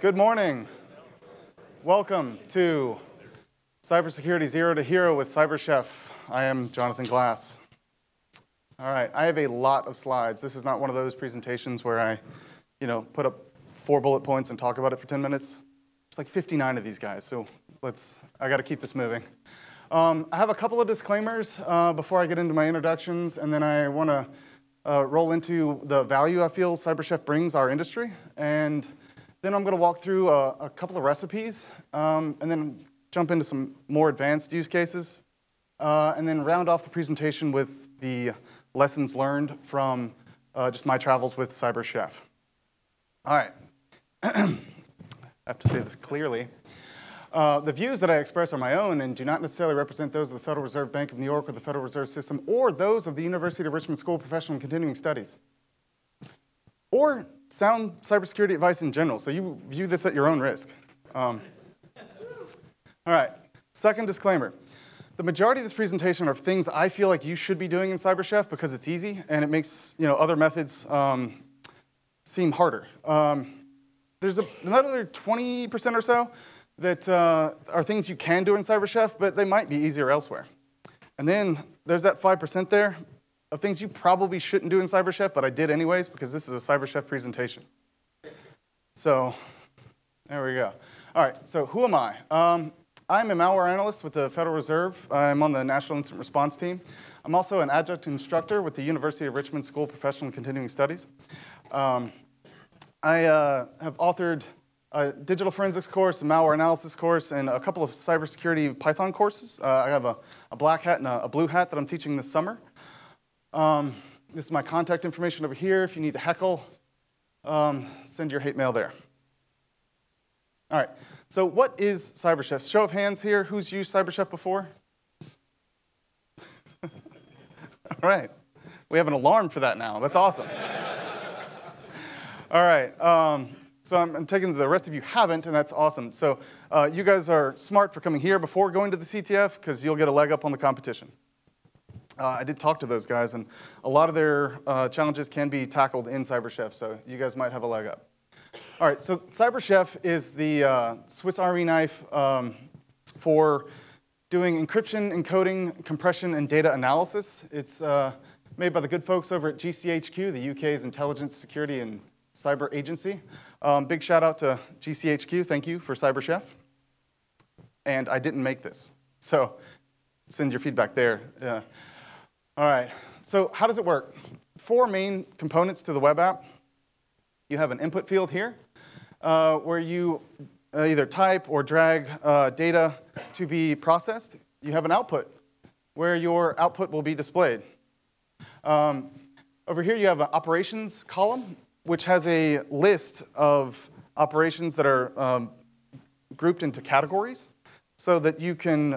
Good morning. Welcome to Cybersecurity Zero to Hero with CyberChef. I am Jonathan Glass. All right, I have a lot of slides. This is not one of those presentations where I, put up 4 bullet points and talk about it for 10 minutes. There's like 59 of these guys, so I got to keep this moving. I have a couple of disclaimers before I get into my introductions, and then I want to roll into the value I feel CyberChef brings our industry, and then I'm going to walk through a couple of recipes, and then jump into some more advanced use cases, and then round off the presentation with the lessons learned from just my travels with CyberChef. All right. I have to say this clearly. The views that I express are my own and do not necessarily represent those of the Federal Reserve Bank of New York or the Federal Reserve System or those of the University of Richmond School of Professional and Continuing Studies, or sound cybersecurity advice in general, so you view this at your own risk. All right, second disclaimer. The majority of this presentation are things I feel like you should be doing in CyberChef because it's easy and it makes other methods seem harder. There's another 20% or so that are things you can do in CyberChef, but they might be easier elsewhere. And then there's that 5% there of things you probably shouldn't do in CyberChef, but I did anyways because this is a CyberChef presentation. So there we go. All right, so who am I? I'm a malware analyst with the Federal Reserve. I'm on the National Incident Response Team. I'm also an adjunct instructor with the University of Richmond School of Professional and Continuing Studies. I have authored a digital forensics course, a malware analysis course, and a couple of cybersecurity Python courses. I have a black hat and a blue hat that I'm teaching this summer. This is my contact information over here. If you need to heckle, send your hate mail there. All right, so what is CyberChef? Show of hands here, who's used CyberChef before? All right, we have an alarm for that now. That's awesome. All right, so I'm taking the rest of you haven't, and that's awesome. So you guys are smart for coming here before going to the CTF because you'll get a leg up on the competition. I did talk to those guys, and a lot of their challenges can be tackled in CyberChef, so you guys might have a leg up. All right, so CyberChef is the Swiss Army knife for doing encryption, encoding, compression, and data analysis. It's made by the good folks over at GCHQ, the UK's Intelligence, Security, and Cyber Agency. Big shout out to GCHQ. Thank you for CyberChef. And I didn't make this, so send your feedback there. All right, so how does it work? 4 main components to the web app. You have an input field here where you either type or drag data to be processed. You have an output where your output will be displayed. Over here you have an operations column, which has a list of operations that are grouped into categories so that you can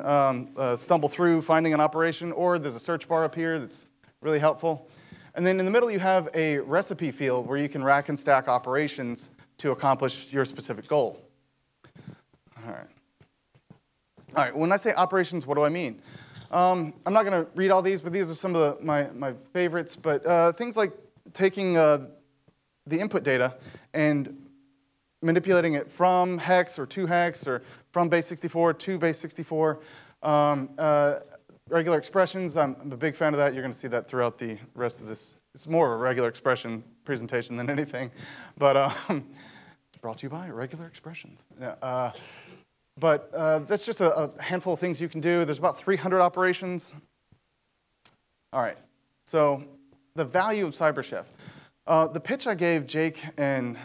stumble through finding an operation, or there's a search bar up here that's really helpful. And then in the middle you have a recipe field where you can rack and stack operations to accomplish your specific goal. All right, when I say operations, what do I mean? I'm not going to read all these, but these are some of my favorites. But things like taking the input data and manipulating it from hex or to hex or from base 64 to base 64. Regular expressions, I'm a big fan of that. You're going to see that throughout the rest of this. It's more of a regular expression presentation than anything. But it's brought to you by Regular Expressions. Yeah, but that's just a handful of things you can do. There's about 300 operations. All right, so the value of CyberChef. The pitch I gave Jake and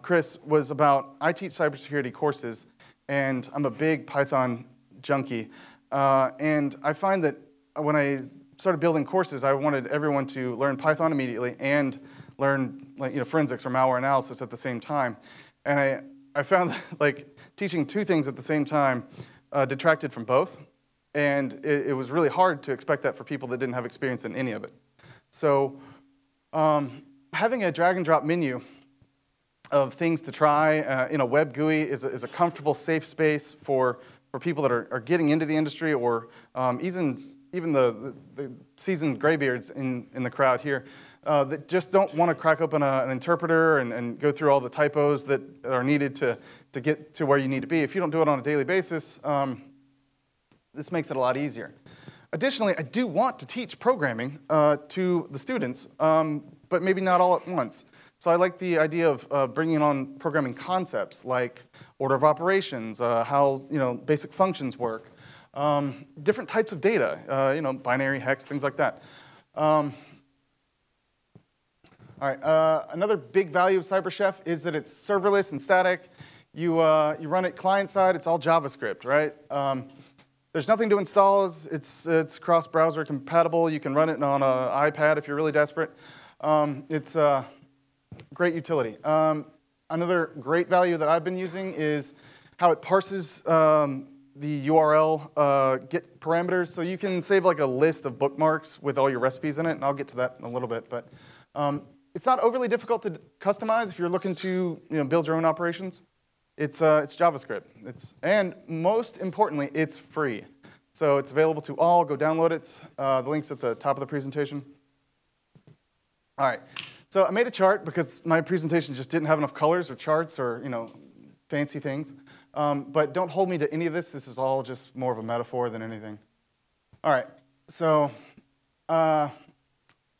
Chris was about, I teach cybersecurity courses, and I'm a big Python junkie. And I find that when I started building courses, I wanted everyone to learn Python immediately and learn forensics or malware analysis at the same time. And I found that teaching 2 things at the same time detracted from both. And it was really hard to expect that for people that didn't have experience in any of it. So having a drag and drop menu of things to try in a web GUI is a comfortable, safe space for people that are getting into the industry, or even the seasoned graybeards in the crowd here. that just don't want to crack open an interpreter and go through all the typos that are needed to get to where you need to be. If you don't do it on a daily basis, this makes it a lot easier. Additionally, I do want to teach programming to the students, but maybe not all at once. So I like the idea of bringing on programming concepts like order of operations, how basic functions work, different types of data, binary, hex, things like that. All right, another big value of CyberChef is that it's serverless and static. You run it client-side, it's all JavaScript, right? There's nothing to install, it's cross-browser compatible. You can run it on an iPad if you're really desperate. It's great utility. Another great value that I've been using is how it parses the URL get parameters. So you can save like a list of bookmarks with all your recipes in it, and I'll get to that in a little bit. But it's not overly difficult to customize if you're looking to build your own operations. It's JavaScript. And most importantly, it's free. So it's available to all. Go download it. The link's at the top of the presentation. All right. So I made a chart because my presentation just didn't have enough colors or charts or fancy things. But don't hold me to any of this. This is all just more of a metaphor than anything. All right. So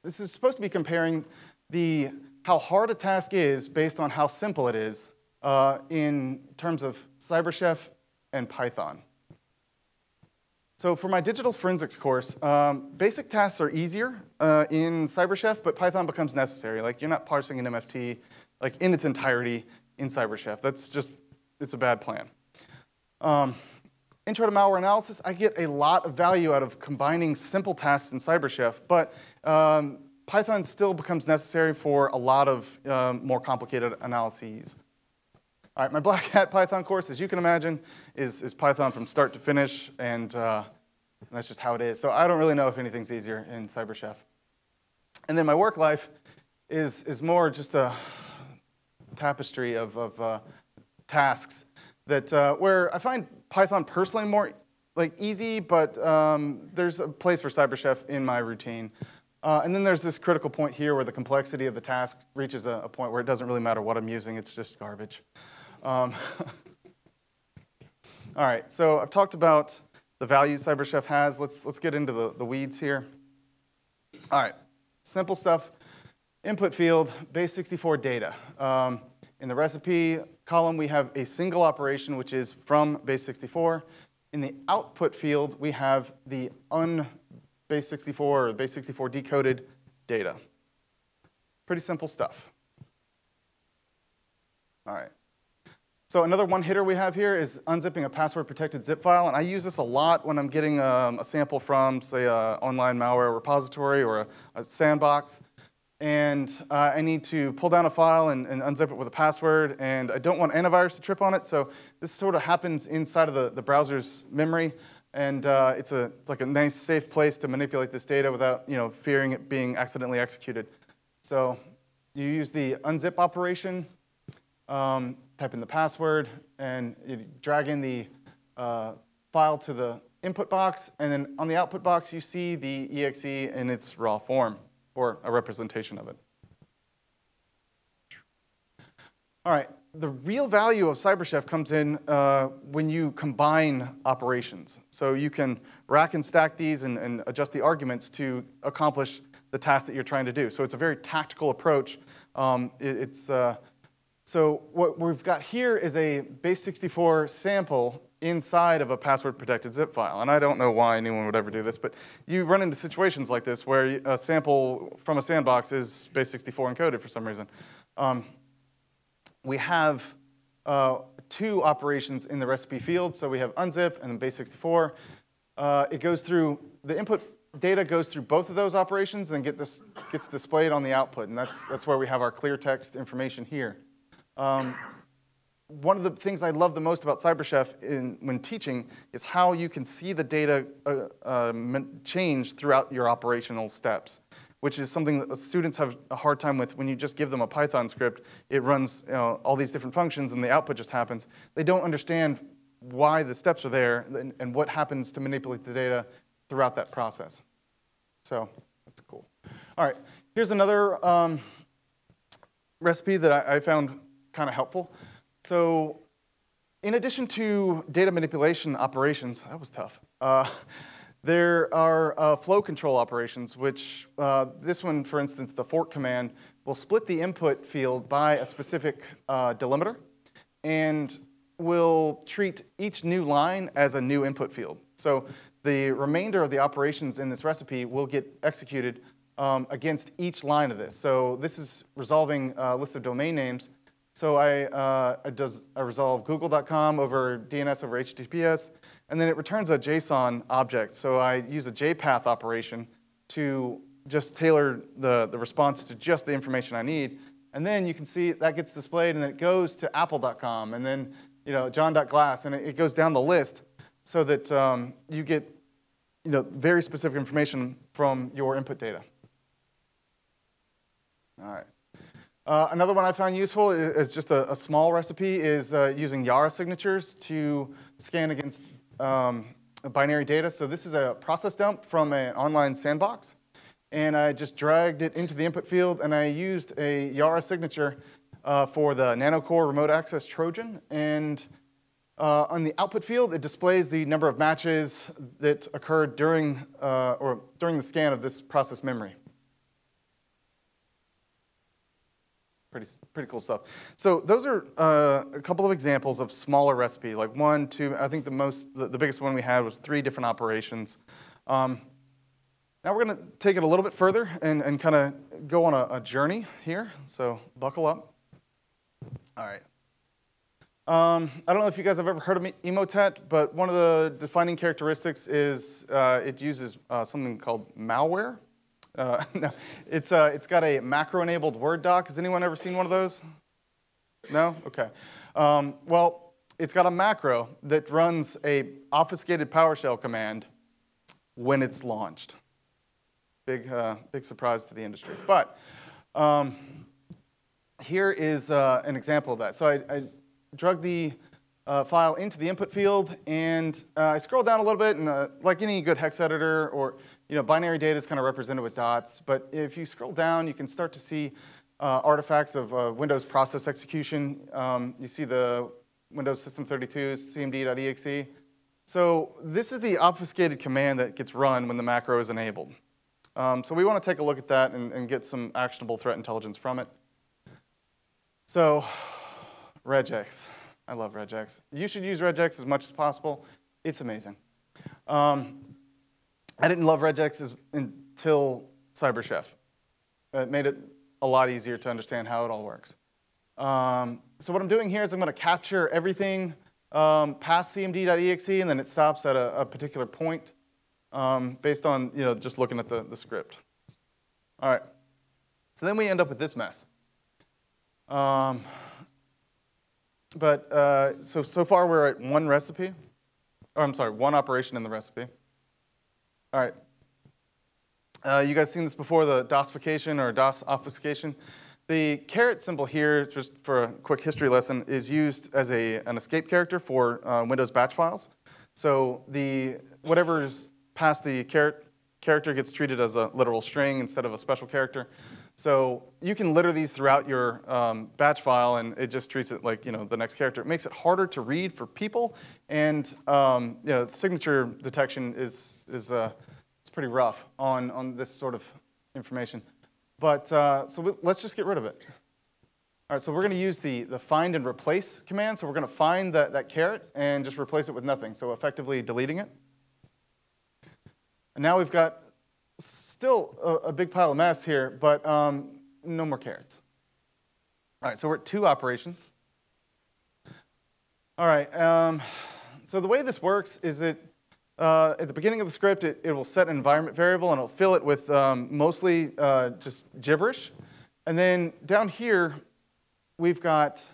this is supposed to be comparing how hard a task is based on how simple it is in terms of CyberChef and Python. So for my digital forensics course, basic tasks are easier in CyberChef, but Python becomes necessary. Like you're not parsing an MFT like in its entirety in CyberChef. It's a bad plan. Intro to Malware Analysis, I get a lot of value out of combining simple tasks in CyberChef, but Python still becomes necessary for a lot of more complicated analyses. All right, my Black Hat Python course, as you can imagine, is Python from start to finish, and that's just how it is. So I don't really know if anything's easier in CyberChef. And then my work life is more just a tapestry of tasks that where I find Python personally more easy, but there's a place for CyberChef in my routine. And then there's this critical point here where the complexity of the task reaches a point where it doesn't really matter what I'm using, it's just garbage. All right, so I've talked about the values CyberChef has. Let's get into the weeds here. All right, simple stuff. Input field, base64 data. In the recipe column, we have a single operation, which is from base64. In the output field, we have the base64 or base64 decoded data. Pretty simple stuff. All right. So another one-hitter we have here is unzipping a password-protected zip file. And I use this a lot when I'm getting a sample from, say, an online malware repository or a sandbox. And I need to pull down a file and unzip it with a password. And I don't want antivirus to trip on it. So this sort of happens inside of the browser's memory. And it's like a nice, safe place to manipulate this data without fearing it being accidentally executed. So you use the unzip operation. Type in the password, and you drag in the file to the input box, and then on the output box, you see the exe in its raw form, or a representation of it. All right, the real value of CyberChef comes in when you combine operations. So you can rack and stack these and adjust the arguments to accomplish the task that you're trying to do. So it's a very tactical approach. So what we've got here is a base64 sample inside of a password-protected zip file. And I don't know why anyone would ever do this, but you run into situations like this where a sample from a sandbox is base64 encoded for some reason. We have two operations in the recipe field. So we have unzip and then base64. It goes through, the input data goes through both of those operations and gets displayed on the output. And that's where we have our clear text information here. One of the things I love the most about CyberChef when teaching is how you can see the data change throughout your operational steps, which is something that students have a hard time with when you just give them a Python script. It runs all these different functions, and the output just happens. They don't understand why the steps are there and what happens to manipulate the data throughout that process. So that's cool. All right, Here's another recipe that I found kind of helpful. So in addition to data manipulation operations, that was tough, there are flow control operations, which this one, for instance, the fork command, will split the input field by a specific delimiter and will treat each new line as a new input field. So the remainder of the operations in this recipe will get executed against each line of this. So this is resolving a list of domain names. So I resolve google.com over DNS over HTTPS, and then it returns a JSON object. So I use a JPath operation to just tailor the response to just the information I need. And then you can see that gets displayed, and then it goes to apple.com, and then john.glass, and it goes down the list so that you get very specific information from your input data. All right. Another one I found useful is just a small recipe is using Yara signatures to scan against binary data. So this is a process dump from an online sandbox. And I just dragged it into the input field, and I used a Yara signature for the NanoCore remote access Trojan. And on the output field, it displays the number of matches that occurred during the scan of this process memory. Pretty cool stuff. So those are a couple of examples of smaller recipe, like 1, 2. I think the biggest one we had was 3 different operations. Now we're going to take it a little bit further and kind of go on a journey here. So buckle up. All right. I don't know if you guys have ever heard of Emotet, but one of the defining characteristics is it uses something called malware. No, it's got a macro-enabled Word doc. Has anyone ever seen one of those? No? OK. Well, it's got a macro that runs a obfuscated PowerShell command when it's launched. Big surprise to the industry. But here is an example of that. So I drug the file into the input field, and I scroll down a little bit, and like any good hex editor, or binary data is kind of represented with dots. But if you scroll down, you can start to see artifacts of Windows process execution. You see the Windows System 32's cmd.exe. So this is the obfuscated command that gets run when the macro is enabled. So we want to take a look at that and get some actionable threat intelligence from it. So regex. I love regex. You should use regex as much as possible. It's amazing. I didn't love regex until CyberChef. It made it a lot easier to understand how it all works. So what I'm doing here is I'm going to capture everything past cmd.exe, and then it stops at a particular point based on just looking at the script. All right. So then we end up with this mess. So far we're at one recipe. Oh, I'm sorry, one operation in the recipe. All right. You guys seen this before, the DOSification or DOS obfuscation. The caret symbol here, just for a quick history lesson, is used as an escape character for Windows batch files. So whatever's past the caret character gets treated as a literal string instead of a special character. So you can litter these throughout your batch file, and it just treats it like the next character. It makes it harder to read for people, and signature detection is it's pretty rough on this sort of information. But so let's just get rid of it. All right, so we're going to use the find and replace command. So we're going to find that caret and just replace it with nothing. So effectively deleting it. And now we've got still a big pile of mess here, but no more carets. All right, so we're at 2 operations. All right, so the way this works is that at the beginning of the script, it will set an environment variable, and it'll fill it with mostly just gibberish. And then down here, we've got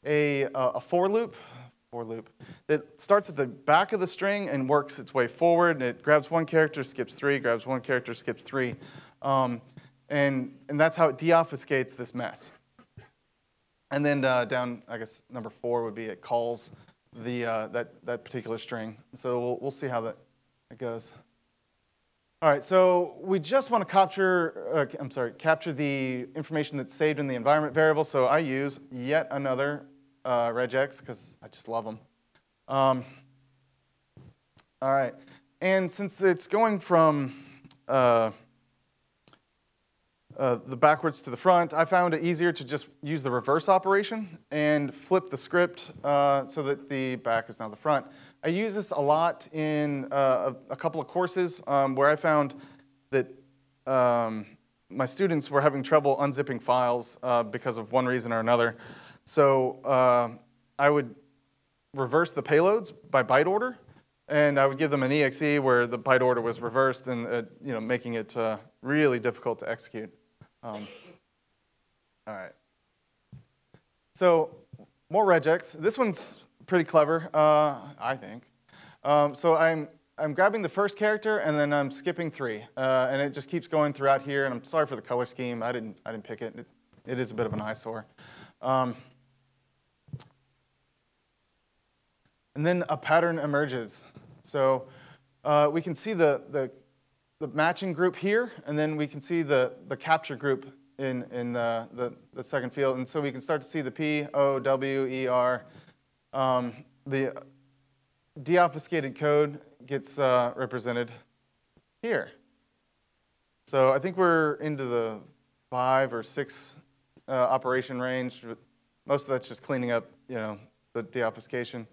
a for loop that starts at the back of the string and works its way forward. And it grabs 1 character, skips 3, grabs 1 character, skips 3. And that's how it deobfuscates this mess. And then down, I guess, number 4 would be it calls that particular string. So we'll see how that goes. All right, so we just want to capture the information that's saved in the environment variable. So I use yet another regex because I just love them. All right, and since it's going from the backwards to the front, I found it easier to just use the reverse operation and flip the script so that the back is now the front. I use this a lot in a couple of courses where I found that my students were having trouble unzipping files because of one reason or another. So I would reverse the payloads by byte order, and I would give them an exe where the byte order was reversed, and making it really difficult to execute. All right. So more regex. This one's pretty clever, I think. So I'm grabbing the first character and then I'm skipping 3, and it just keeps going throughout here. And I'm sorry for the color scheme. I didn't pick it. It is a bit of an eyesore. And then a pattern emerges. So we can see the matching group here, and then we can see the capture group in the second field. And so we can start to see the P, O, W, E, R. The deobfuscated code gets represented here. So I think we're into the 5 or 6 operation range. Most of that's just cleaning up, the deobfuscation.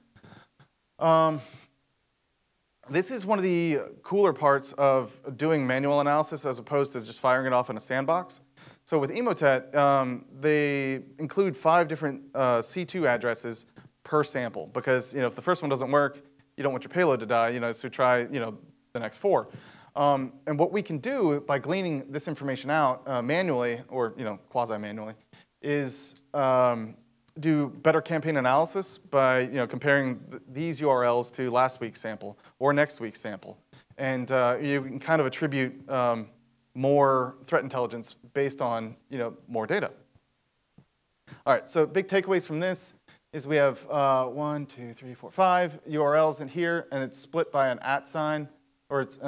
This is one of the cooler parts of doing manual analysis as opposed to just firing it off in a sandbox. So with Emotet, they include 5 different C2 addresses per sample, because if the first one doesn't work, you don't want your payload to die. So try the next 4. And what we can do by gleaning this information out manually, or quasi-manually, is do better campaign analysis by comparing these URLs to last week's sample or next week's sample, and you can kind of attribute more threat intelligence based on more data. All right, so big takeaways from this is we have 1, 2, 3, 4, 5 URLs in here, and it's split by an @ sign, or it's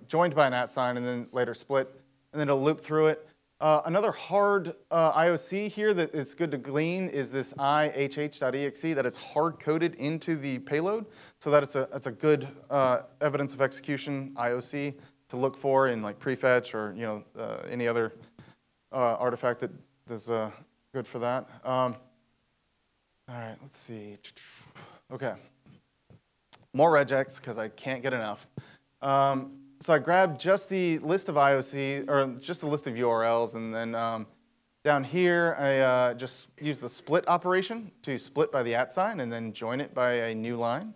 joined by an @ sign, and then later split, and then it'll loop through it. Another hard IOC here that is good to glean is this ihh.exe that is hard-coded into the payload, so that it's a good evidence of execution IOC to look for in like prefetch or any other artifact that is good for that. All right, let's see. Okay, more regex because I can't get enough. So I grabbed just the list of IOC, or just the list of URLs, and then down here I just use the split operation to split by the @ sign and then join it by a new line.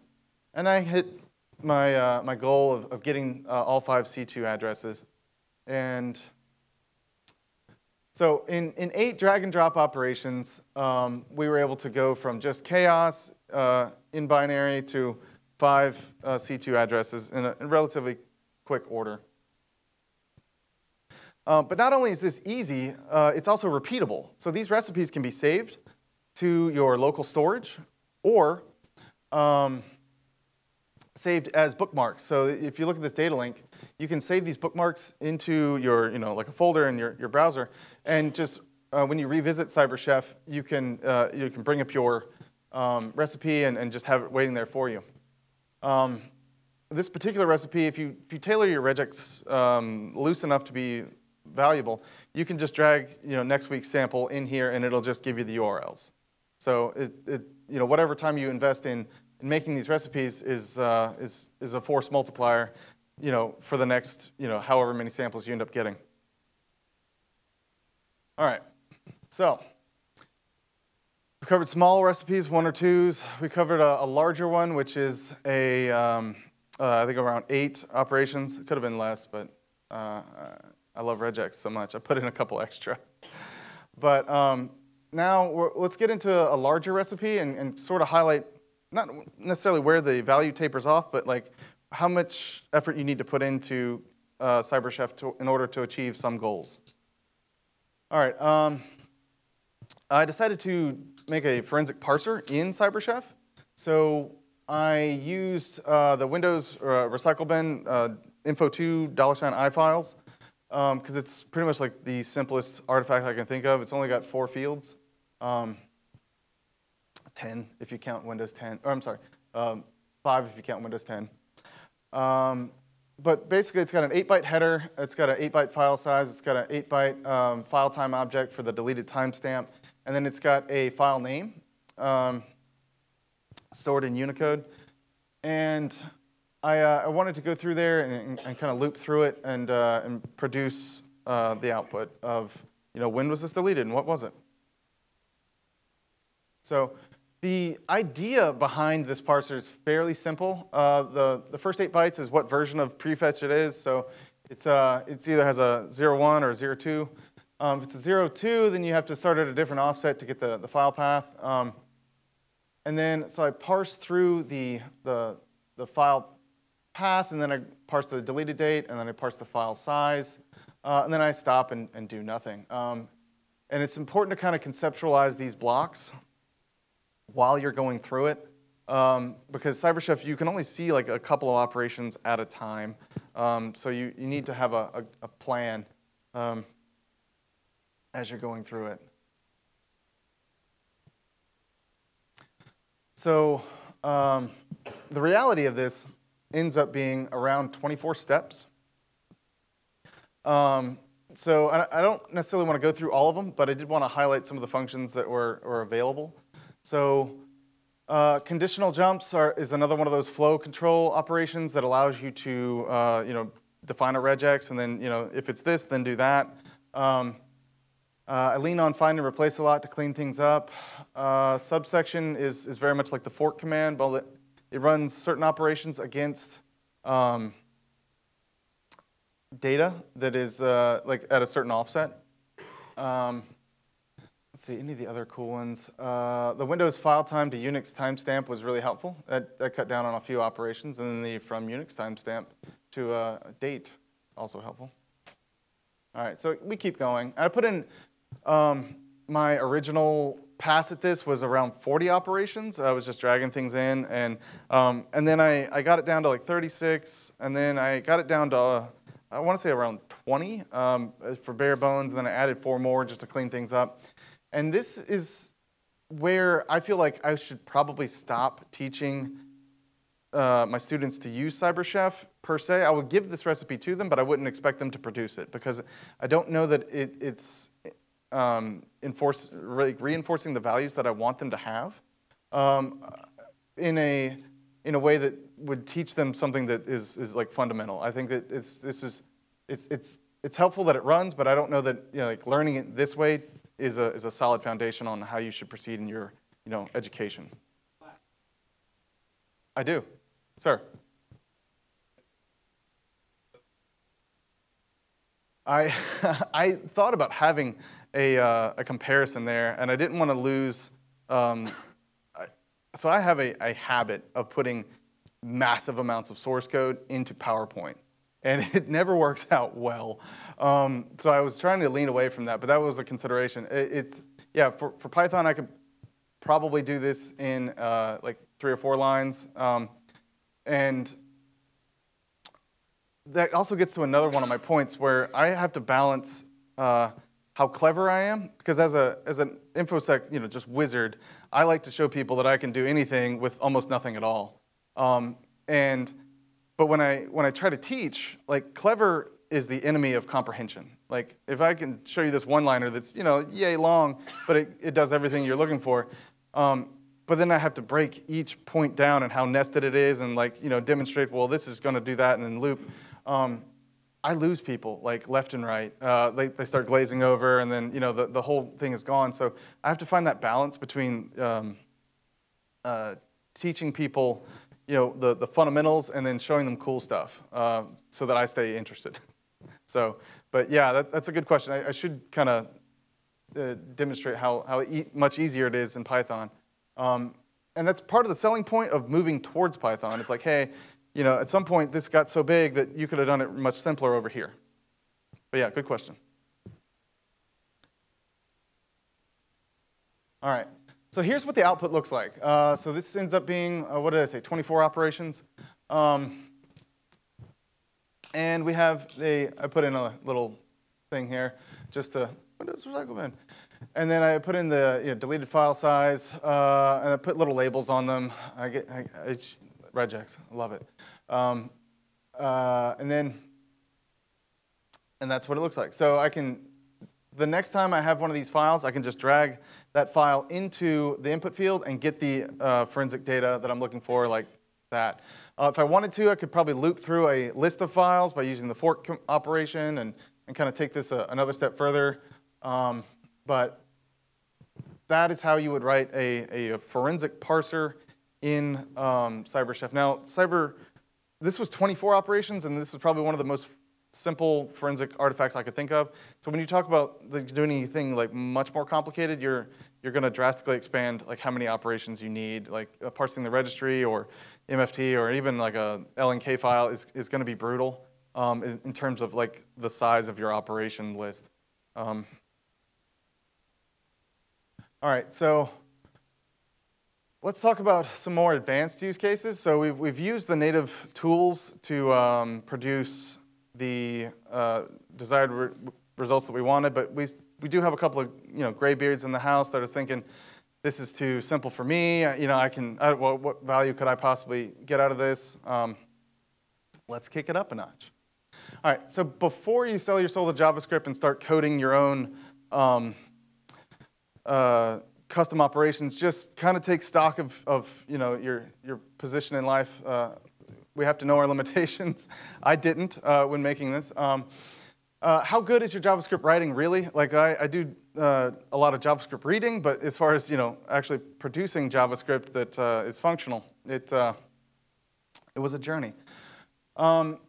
And I hit my, my goal of getting all 5 C2 addresses. And so in 8 drag and drop operations, we were able to go from just chaos in binary to 5 C2 addresses in a relatively quick order. But not only is this easy, it's also repeatable. So these recipes can be saved to your local storage or saved as bookmarks. So if you look at this data link, you can save these bookmarks into your, like a folder in your browser, and just when you revisit CyberChef, you can bring up your recipe and just have it waiting there for you. This particular recipe, if you tailor your regex loose enough to be valuable, you can just drag next week's sample in here, and it'll just give you the URLs. So whatever time you invest in making these recipes is a force multiplier, for the next however many samples you end up getting. All right, so we covered small recipes, 1 or 2s. We covered a larger one, which is a I think around 8 operations. It could have been less, but I love regex so much. I put in a couple extra. But now let's get into a larger recipe and sort of highlight not necessarily where the value tapers off, but like how much effort you need to put into CyberChef in order to achieve some goals. All right. I decided to make a forensic parser in CyberChef. So I used the Windows recycle bin info2 $i files, because it's pretty much like the simplest artifact I can think of. It's only got 4 fields, 10 if you count Windows 10, or I'm sorry, 5 if you count Windows 10. But basically, it's got an 8-byte header. It's got an 8-byte file size. It's got an 8-byte file time object for the deleted timestamp. And then it's got a file name stored in Unicode. And I wanted to go through there and kind of loop through it and produce the output of, when was this deleted and what was it? So the idea behind this parser is fairly simple. The first 8 bytes is what version of prefetch it is. So it's either has a 01 or 02. If it's a 02, then you have to start at a different offset to get the file path. And then, so I parse through the file path, and then I parse the deleted date, and then I parse the file size, and then I stop and do nothing. And it's important to kind of conceptualize these blocks while you're going through it, because CyberChef, you can only see like a couple of operations at a time. So you need to have a plan as you're going through it. So the reality of this ends up being around 24 steps. So I don't necessarily want to go through all of them, but I did want to highlight some of the functions that were available. So conditional jumps is another one of those flow control operations that allows you to define a regex, and then if it's this, then do that. I lean on find and replace a lot to clean things up. Subsection is very much like the fork command, but it runs certain operations against data that is like at a certain offset. Let's see, any of the other cool ones. The Windows file time to Unix timestamp was really helpful. That cut down on a few operations, and then the from Unix timestamp to date, also helpful. All right, so we keep going. I put in my original pass at this was around 40 operations. I was just dragging things in, and then I got it down to like 36, and then I got it down to I want to say around 20 for bare bones, and then I added 4 more just to clean things up. And this is where I feel like I should probably stop teaching my students to use CyberChef per se. I would give this recipe to them, but I wouldn't expect them to produce it because I don't know that it's reinforcing the values that I want them to have in a way that would teach them something that is like fundamental. I think that it's helpful that it runs, but I don't know that like learning it this way is a solid foundation on how you should proceed in your education. I do, sir. I thought about having a comparison there, and I didn't want to lose. So I have a habit of putting massive amounts of source code into PowerPoint, and it never works out well. So I was trying to lean away from that, but that was a consideration. Yeah, for Python, I could probably do this in like 3 or 4 lines, and that also gets to another one of my points where I have to balance how clever I am, because as an InfoSec, just wizard, I like to show people that I can do anything with almost nothing at all. But when I try to teach, like clever is the enemy of comprehension. Like if I can show you this one-liner that's yay long, but it does everything you're looking for, but then I have to break each point down and how nested it is, and like demonstrate, well, this is going to do that, and then loop. I lose people like left and right. They start glazing over, and then the whole thing is gone. So I have to find that balance between teaching people the fundamentals and then showing them cool stuff so that I stay interested. So, but yeah, that's a good question. I should kind of demonstrate how much easier it is in Python. And that's part of the selling point of moving towards Python. It's like, hey, at some point this got so big that you could have done it much simpler over here. But yeah, good question. All right. So here's what the output looks like. So this ends up being, what did I say, 24 operations. And we have I put in a little thing here just to, Windows recycle bin. And then I put in the deleted file size, and I put little labels on them. It's regex, I love it. And that's what it looks like. So the next time I have one of these files, I can just drag that file into the input field and get the forensic data that I'm looking for like that. If I wanted to, I could probably loop through a list of files by using the fork operation and kind of take this another step further. But that is how you would write a forensic parser in CyberChef. Now, this was 24 operations, and this is probably one of the most simple forensic artifacts I could think of. So when you talk about doing anything like much more complicated, you're going to drastically expand like how many operations you need. Like parsing the registry or MFT or even like a LNK file is going to be brutal in terms of like the size of your operation list. All right, so let's talk about some more advanced use cases. So we've used the native tools to produce the desired results that we wanted, but we do have a couple of graybeards in the house that are thinking this is too simple for me. Well, what value could I possibly get out of this? Let's kick it up a notch. All right, so before you sell your soul to JavaScript and start coding your own custom operations, just kind of take stock of your position in life. We have to know our limitations. I didn't when making this. How good is your JavaScript writing, really? Like I do a lot of JavaScript reading, but as far as actually producing JavaScript that is functional, it was a journey.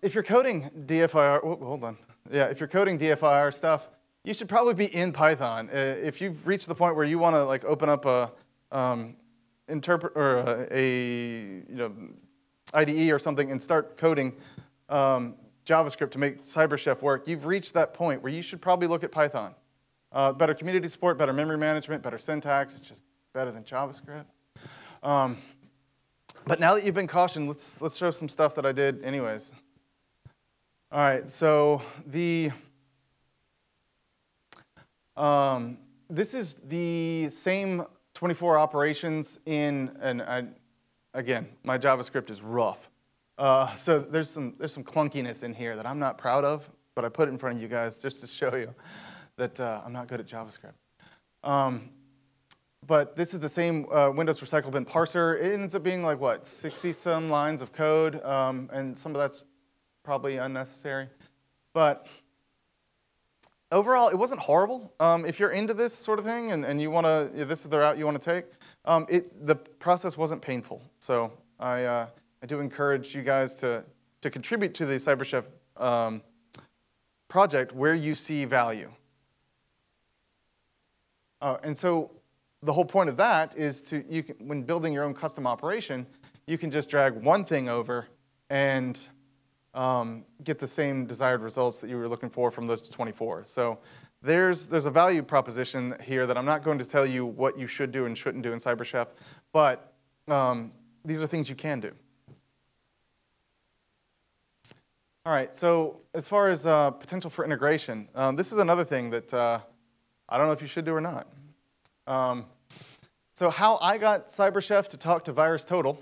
If you're coding DFIR, hold on. Yeah, if you're coding DFIR stuff, you should probably be in Python. If you've reached the point where you want to like open up a IDE or something and start coding JavaScript to make CyberChef work, you've reached that point where you should probably look at Python. Better community support, better memory management, better syntax. It's just better than JavaScript. But now that you've been cautioned, let's show some stuff that I did anyways. All right, so this is the same 24 operations again, my JavaScript is rough. So there's some clunkiness in here that I'm not proud of, but I put it in front of you guys just to show you that I'm not good at JavaScript. But this is the same Windows recycle bin parser. It ends up being like, what, 60-some lines of code, and some of that's probably unnecessary. But overall, it wasn't horrible. If you're into this sort of thing and you want to, this is the route you want to take, the process wasn't painful. So I do encourage you guys to contribute to the CyberChef project where you see value. And so the whole point of that is when building your own custom operation, you can just drag one thing over and get the same desired results that you were looking for from those 24. So there's a value proposition here that I'm not going to tell you what you should do and shouldn't do in CyberChef, but these are things you can do. All right, so as far as potential for integration, this is another thing that I don't know if you should do or not. So how I got CyberChef to talk to VirusTotal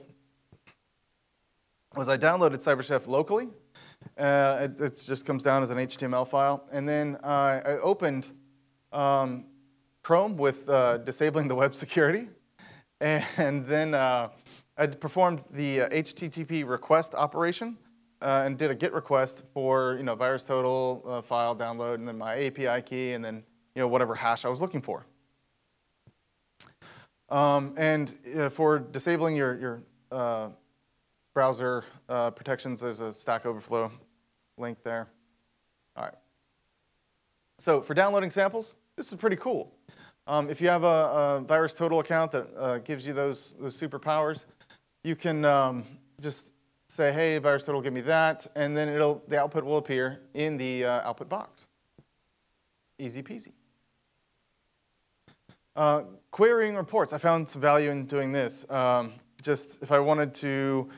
was I downloaded CyberChef locally. It just comes down as an HTML file. And then I opened Chrome with disabling the web security. And then I performed the HTTP request operation and did a GET request for VirusTotal file download, and then my API key, and then whatever hash I was looking for. And for disabling your browser protections, there's a Stack Overflow link there. All right. So for downloading samples, this is pretty cool. If you have a VirusTotal account that gives you those superpowers, you can just say, hey, VirusTotal, give me that, and then the output will appear in the output box. Easy peasy. Querying reports, I found some value in doing this. Just if I wanted to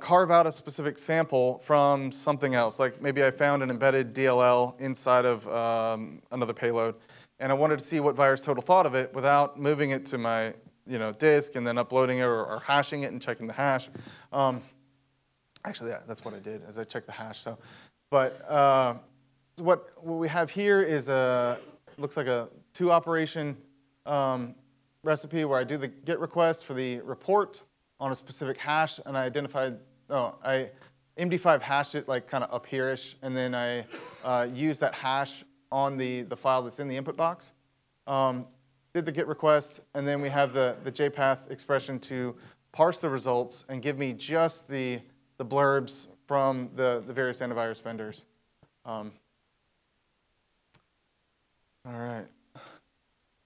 carve out a specific sample from something else. Like maybe I found an embedded DLL inside of another payload, and I wanted to see what VirusTotal thought of it without moving it to my disk and then uploading it or hashing it and checking the hash. Actually, that's what I did, is I checked the hash. So, but what we have here is looks like a 2-operation recipe where I do the GET request for the report on a specific hash, and I identified, I MD5 hashed it like kind of up here-ish, and then I used that hash on the file that's in the input box. Did the GET request, and then we have the JPath expression to parse the results and give me just the blurbs from the various antivirus vendors. All right.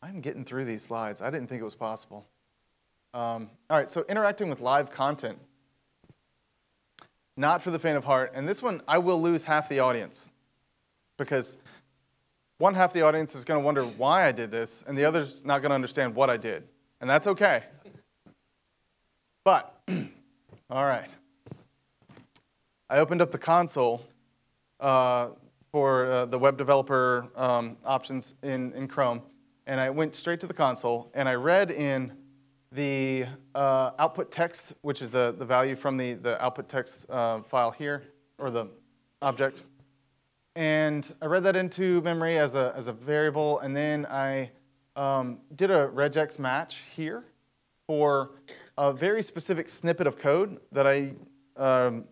I'm getting through these slides. I didn't think it was possible. All right, so interacting with live content. Not for the faint of heart. And this one, I will lose half the audience, because one half the audience is going to wonder why I did this, and the other's not going to understand what I did. And that's OK. But, all right. I opened up the console for the web developer options in Chrome, and I went straight to the console, and I read in the output text, which is the value from the output text file here, or the object. And I read that into memory as a variable, and then I did a regex match here for a very specific snippet of code that I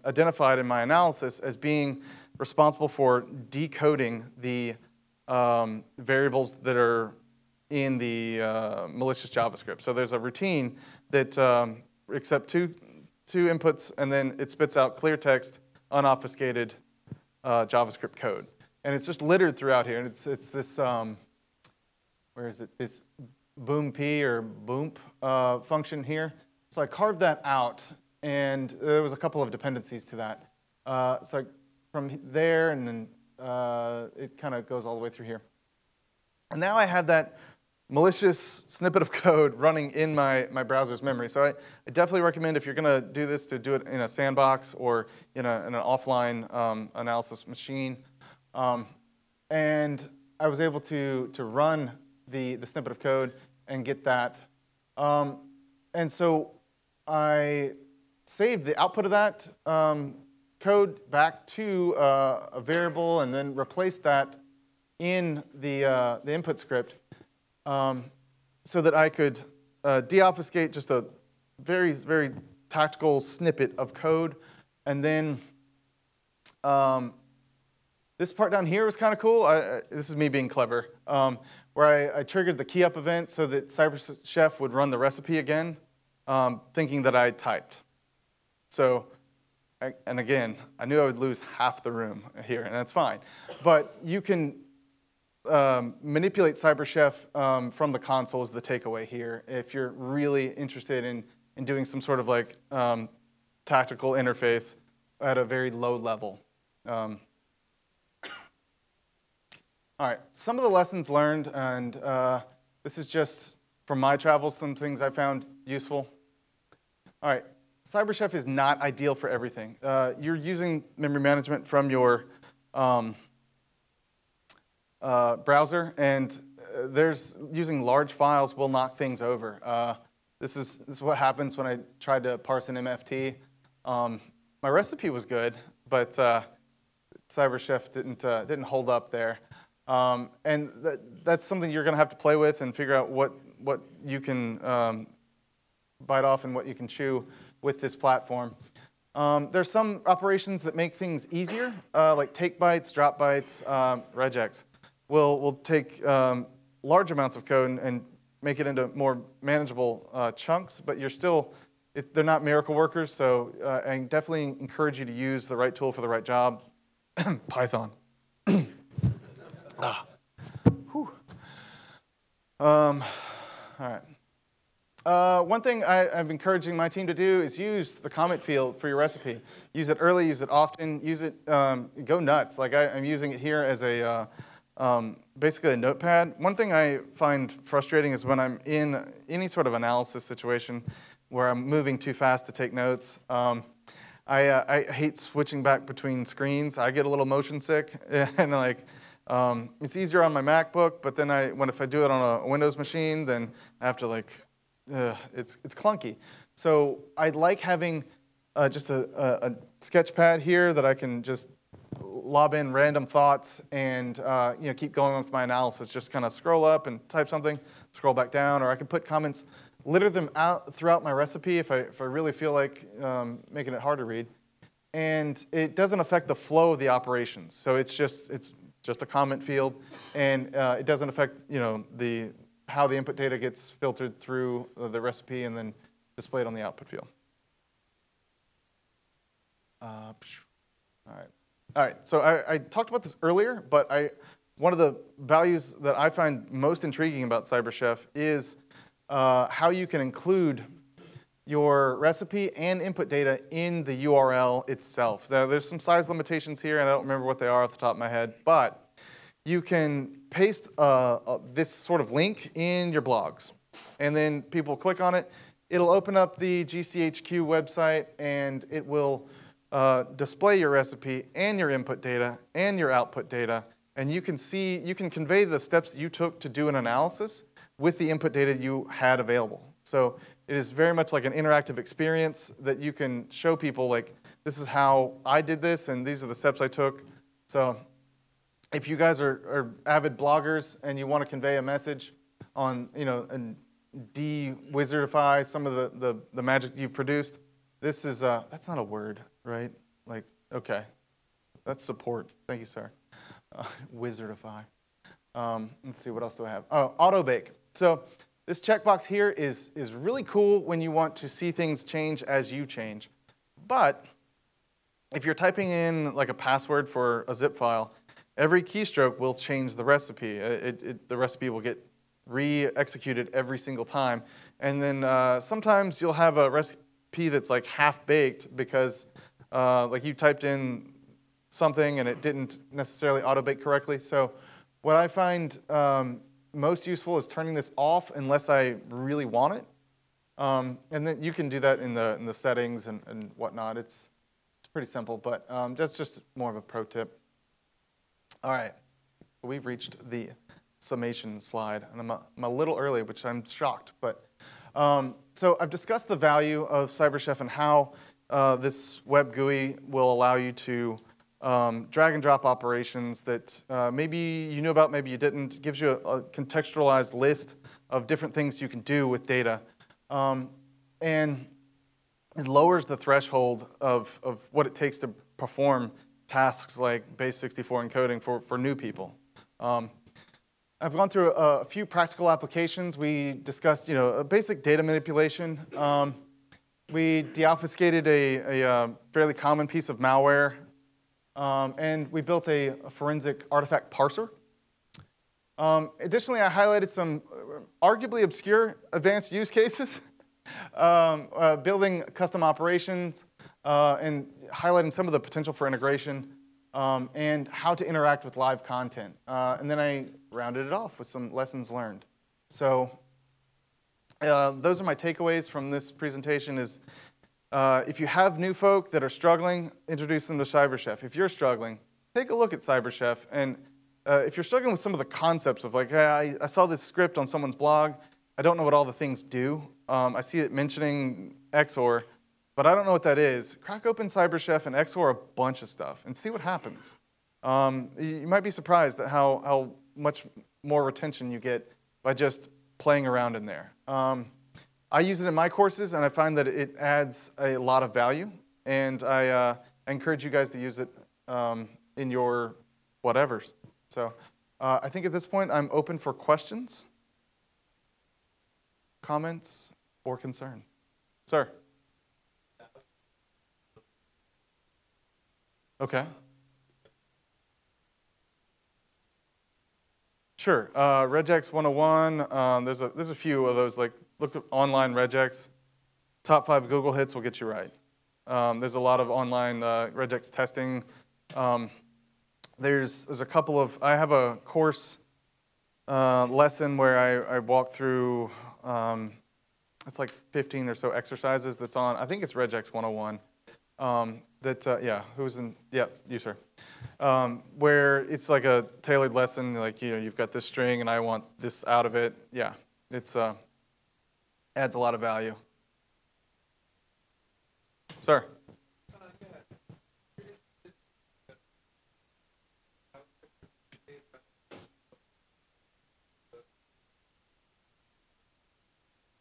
identified in my analysis as being responsible for decoding the variables that are in the malicious JavaScript. So there's a routine that accepts two inputs, and then it spits out clear text, unobfuscated JavaScript code. And it's just littered throughout here. And it's this, where is it? This boomp or boomp function here. So I carved that out, and there was a couple of dependencies to that. So from there, and then it kind of goes all the way through here. And now I have that malicious snippet of code running in my browser's memory. So I definitely recommend, if you're going to do this, to do it in a sandbox or in an offline analysis machine. And I was able to run the snippet of code and get that. And so I saved the output of that code back to a variable, and then replaced that in the input script, so that I could deobfuscate just a very, very tactical snippet of code. And then this part down here was kind of cool. This is me being clever, where I triggered the key up event so that CyberChef would run the recipe again, thinking that I typed. So, and again, I knew I would lose half the room here, and that's fine. But you can manipulate CyberChef from the console is the takeaway here, if you're really interested in doing some sort of like tactical interface at a very low level. All right, some of the lessons learned, and this is just from my travels, some things I found useful. All right, CyberChef is not ideal for everything. You're using memory management from your browser, and using large files will knock things over. This is what happens when I tried to parse an MFT. My recipe was good, but CyberChef didn't hold up there. And that's something you're going to have to play with and figure out what you can bite off and what you can chew with this platform. There's some operations that make things easier, like take bytes, drop bytes, regex. We'll take large amounts of code and make it into more manageable chunks, but they're not miracle workers, so I definitely encourage you to use the right tool for the right job. Python. All right. One thing I'm encouraging my team to do is use the comment field for your recipe. Use it early, use it often, use it, go nuts. Like I'm using it here as a basically a notepad. One thing I find frustrating is when I'm in any sort of analysis situation where I'm moving too fast to take notes. I hate switching back between screens. I get a little motion sick, and like it's easier on my MacBook. But then if I do it on a Windows machine, then I have to like it's clunky. So I like having just a sketch pad here that I can just lob in random thoughts and keep going with my analysis. Just kind of scroll up and type something, scroll back down, or I can put comments, litter them out throughout my recipe if I really feel like making it hard to read. And it doesn't affect the flow of the operations. So it's just a comment field, and it doesn't affect how the input data gets filtered through the recipe and then displayed on the output field. All right. So I talked about this earlier, but one of the values that I find most intriguing about CyberChef is how you can include your recipe and input data in the URL itself. Now, there's some size limitations here, and I don't remember what they are off the top of my head, but you can paste this sort of link in your blogs, and then people click on it. It'll open up the GCHQ website, and it will display your recipe and your input data and your output data, and you can convey the steps you took to do an analysis with the input data you had available. So it is very much like an interactive experience that you can show people, like, this is how I did this, and these are the steps I took. So if you guys are avid bloggers and you want to convey a message on, and de-wizardify some of the magic you've produced, this is, that's not a word, right? Like, okay, that's support. Thank you, sir. Wizardify. Let's see, what else do I have? Oh, auto bake. So this checkbox here is really cool when you want to see things change as you change. But if you're typing in like a password for a zip file, every keystroke will change the recipe. The recipe will get re-executed every single time. And then sometimes you'll have a recipe that's like half-baked because like you typed in something and it didn't necessarily auto-bake correctly. So what I find most useful is turning this off unless I really want it. And then you can do that in the settings and whatnot. It's pretty simple, but that's just more of a pro tip. All right, we've reached the summation slide, and I'm a little early, which I'm shocked. But so I've discussed the value of CyberChef and how this web GUI will allow you to drag and drop operations that maybe you knew about, maybe you didn't. It gives you a contextualized list of different things you can do with data. And it lowers the threshold of what it takes to perform tasks like base64 encoding for new people. I've gone through a few practical applications. We discussed, a basic data manipulation. We deobfuscated a fairly common piece of malware. And we built a forensic artifact parser. Additionally, I highlighted some arguably obscure advanced use cases, building custom operations, and highlighting some of the potential for integration, and how to interact with live content. And then I rounded it off with some lessons learned. So those are my takeaways from this presentation is, if you have new folk that are struggling, introduce them to CyberChef. If you're struggling, take a look at CyberChef. And if you're struggling with some of the concepts of like, hey, I saw this script on someone's blog, I don't know what all the things do. I see it mentioning XOR, but I don't know what that is. Crack open CyberChef and XOR a bunch of stuff and see what happens. You might be surprised at how much more retention you get by just playing around in there. I use it in my courses, and I find that it adds a lot of value. And I encourage you guys to use it in your whatevers. So I think at this point, I'm open for questions, comments, or concerns. Sir? Okay. Sure. Regex 101. There's a few of those. Like look at online regex. Top 5 Google hits will get you right. There's a lot of online regex testing. There's a couple of. I have a course lesson where I walk through. It's like 15 or so exercises that's on. I think it's regex 101. Yeah, who's in, yeah, you, sir. Where it's like a tailored lesson, like, you've got this string and I want this out of it. Yeah, it's adds a lot of value. Sir?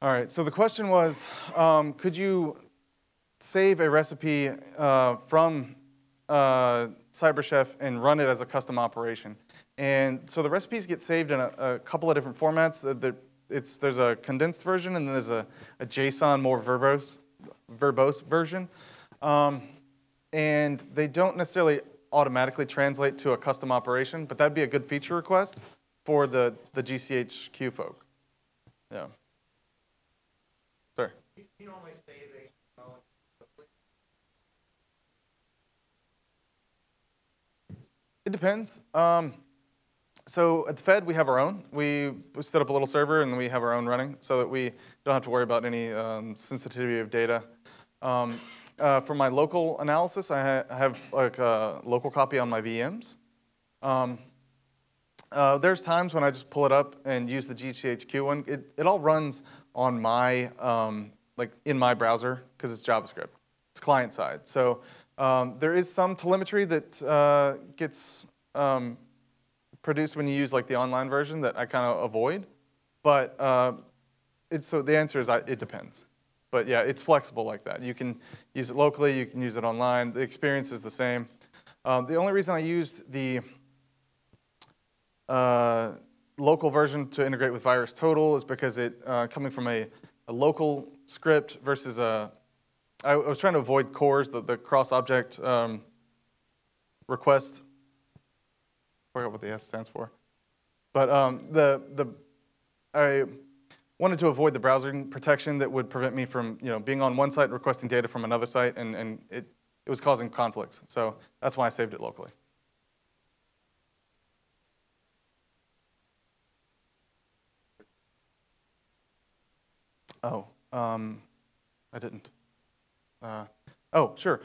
All right, so the question was, could you save a recipe from CyberChef and run it as a custom operation? And so the recipes get saved in a couple of different formats. There's a condensed version, and then there's a JSON, more verbose version. And they don't necessarily automatically translate to a custom operation, but that'd be a good feature request for the GCHQ folk. Yeah. Sir? You normally save a It depends. So at the Fed, we have our own. We set up a little server, and we have our own running so that we don't have to worry about any sensitivity of data. For my local analysis, I have like a local copy on my VMs. There's times when I just pull it up and use the GCHQ one. It all runs on my, like in my browser, because it's JavaScript. It's client side. So there is some telemetry that gets produced when you use like the online version that I kind of avoid. But so the answer is it depends. But yeah, it's flexible like that. You can use it locally, you can use it online. The experience is the same. The only reason I used the local version to integrate with VirusTotal is because it coming from a local script versus I was trying to avoid CORS, the cross-object request. I forgot what the S stands for. But I wanted to avoid the browsing protection that would prevent me from being on one site and requesting data from another site, and it was causing conflicts. So that's why I saved it locally. Oh, I didn't. Oh, sure.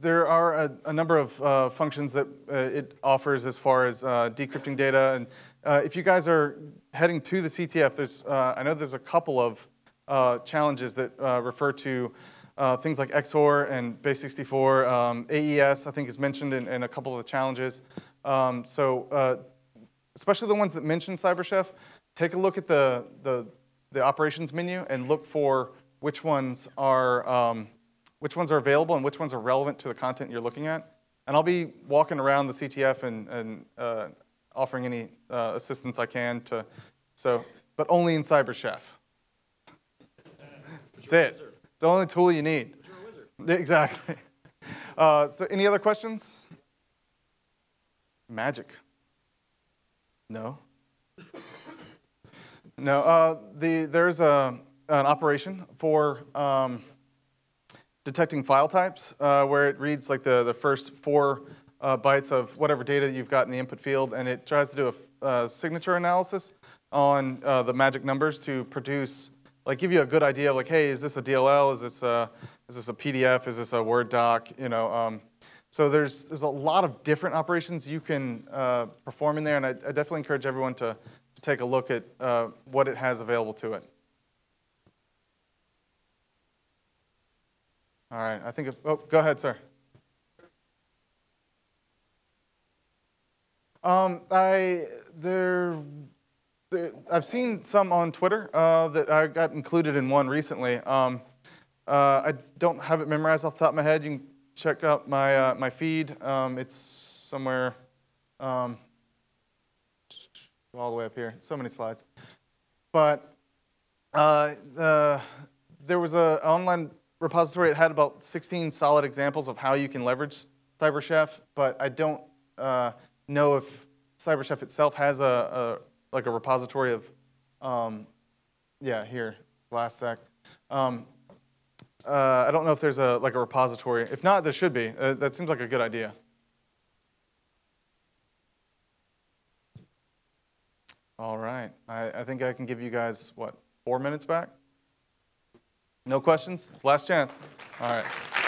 There are a number of functions that it offers as far as decrypting data. And if you guys are heading to the CTF, I know there's a couple of challenges that refer to things like XOR and base64. AES, I think, is mentioned in a couple of the challenges. Especially the ones that mention CyberChef, take a look at the operations menu and look for which ones are available and which ones are relevant to the content you're looking at. And I'll be walking around the CTF and offering any assistance I can but only in CyberChef. That's it. It's the only tool you need. But you're a wizard. Exactly. So any other questions? Magic. No. No. There's an operation for detecting file types where it reads like the first 4 bytes of whatever data you've got in the input field, and it tries to do a signature analysis on the magic numbers to produce, like, give you a good idea of like, hey, is this a DLL? Is this a PDF? Is this a Word doc? So there's a lot of different operations you can perform in there, and I definitely encourage everyone to take a look at what it has available to it. All right, I think, go ahead, sir. I've seen some on Twitter that I got included in one recently. I don't have it memorized off the top of my head. You can check out my feed. It's somewhere all the way up here. So many slides. But there was an online repository. It had about 16 solid examples of how you can leverage CyberChef, but I don't know if CyberChef itself has a repository of, yeah, here, RVAsec. I don't know if there's a repository. If not, there should be. That seems like a good idea. All right. I think I can give you guys, what, 4 minutes back? No questions? Last chance. All right.